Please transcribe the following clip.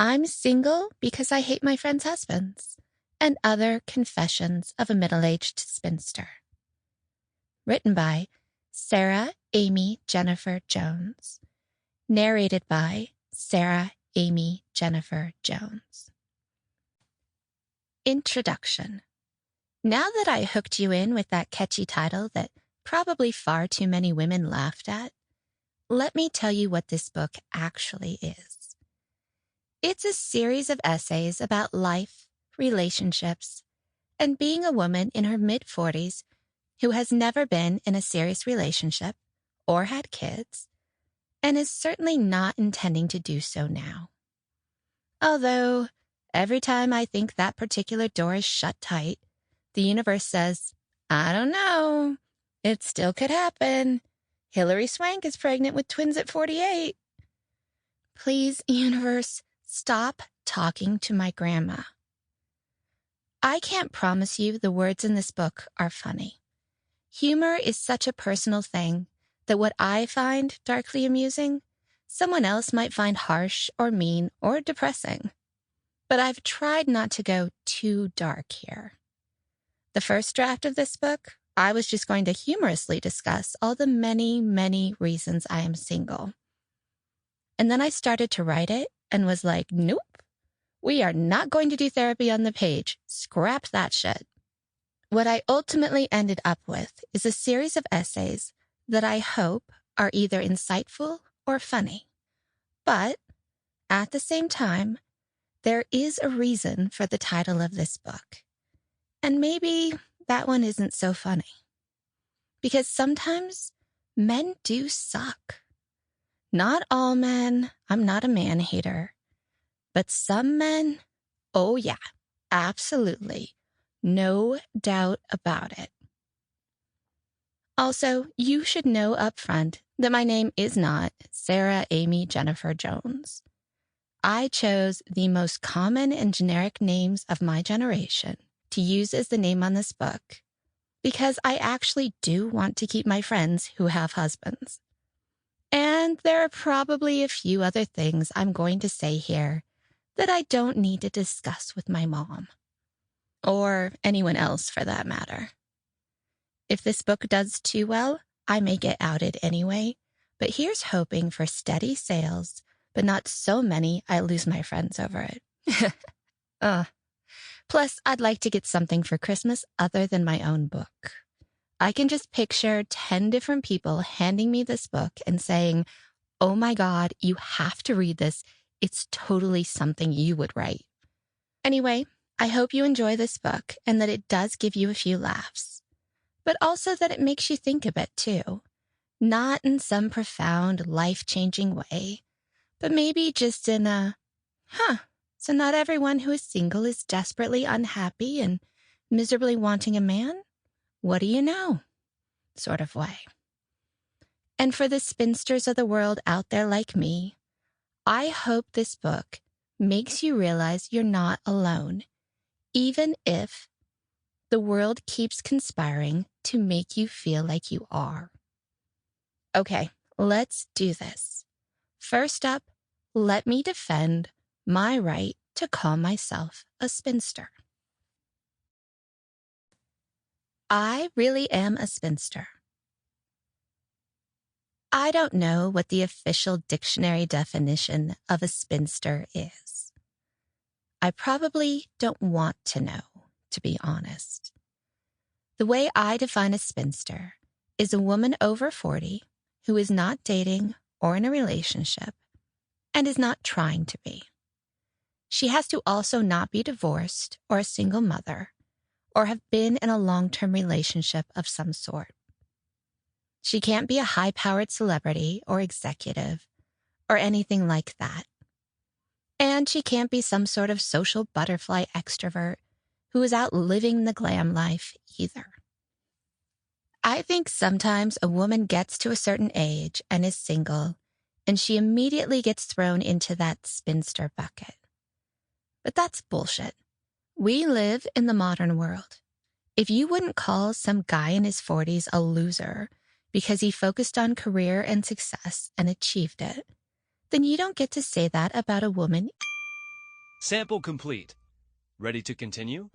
I'm single because I hate my friends' husbands, and other confessions of a middle-aged spinster. Written by Sarah Amy Jennifer Jones. Narrated by Sarah Amy Jennifer Jones. Introduction. Now that I hooked you in with that catchy title that probably far too many women laughed at, let me tell you what this book actually is. It's a series of essays about life, relationships, and being a woman in her mid-40s who has never been in a serious relationship or had kids, and is certainly not intending to do so now. Although, every time I think that particular door is shut tight, the universe says, I don't know, it still could happen. Hilary Swank is pregnant with twins at 48. Please, universe, stop talking to my grandma. I can't promise you the words in this book are funny. Humor is such a personal thing that what I find darkly amusing, someone else might find harsh or mean or depressing. But I've tried not to go too dark here. The first draft of this book, I was just going to humorously discuss all the many, many reasons I am single. And then I started to write it and was like, nope, we are not going to do therapy on the page. Scrap that shit. What I ultimately ended up with is a series of essays that I hope are either insightful or funny. But at the same time, there is a reason for the title of this book. And maybe that one isn't so funny. Because sometimes men do suck. Not all men, I'm not a man hater. But some men, oh yeah, absolutely. No doubt about it. Also, you should know up front that my name is not Sarah Amy Jennifer Jones. I chose the most common and generic names of my generation to use as the name on this book because I actually do want to keep my friends who have husbands. And there are probably a few other things I'm going to say here that I don't need to discuss with my mom. Or anyone else for that matter. If this book does too well, I may get outed anyway, but here's hoping for steady sales, but not so many I lose my friends over it. Plus, I'd like to get something for Christmas other than my own book. I can just picture 10 different people handing me this book and saying, oh my God, you have to read this. It's totally something you would write. Anyway, I hope you enjoy this book and that it does give you a few laughs, but also that it makes you think a bit too. Not in some profound, life-changing way, but maybe just in a, so not everyone who is single is desperately unhappy and miserably wanting a man? What do you know? Sort of way. And for the spinsters of the world out there like me, I hope this book makes you realize you're not alone, even if the world keeps conspiring to make you feel like you are. Okay, let's do this. First up, let me defend my right to call myself a spinster. I really am a spinster. I don't know what the official dictionary definition of a spinster is. I probably don't want to know, to be honest. The way I define a spinster is a woman over 40 who is not dating or in a relationship and is not trying to be. She has to also not be divorced or a single mother or have been in a long-term relationship of some sort. She can't be a high-powered celebrity or executive or anything like that. And she can't be some sort of social butterfly extrovert who is out living the glam life either. I think sometimes a woman gets to a certain age and is single, and she immediately gets thrown into that spinster bucket. But that's bullshit. We live in the modern world. If you wouldn't call some guy in his 40s a loser because he focused on career and success and achieved it, then you don't get to say that about a woman. Sample complete. Ready to continue?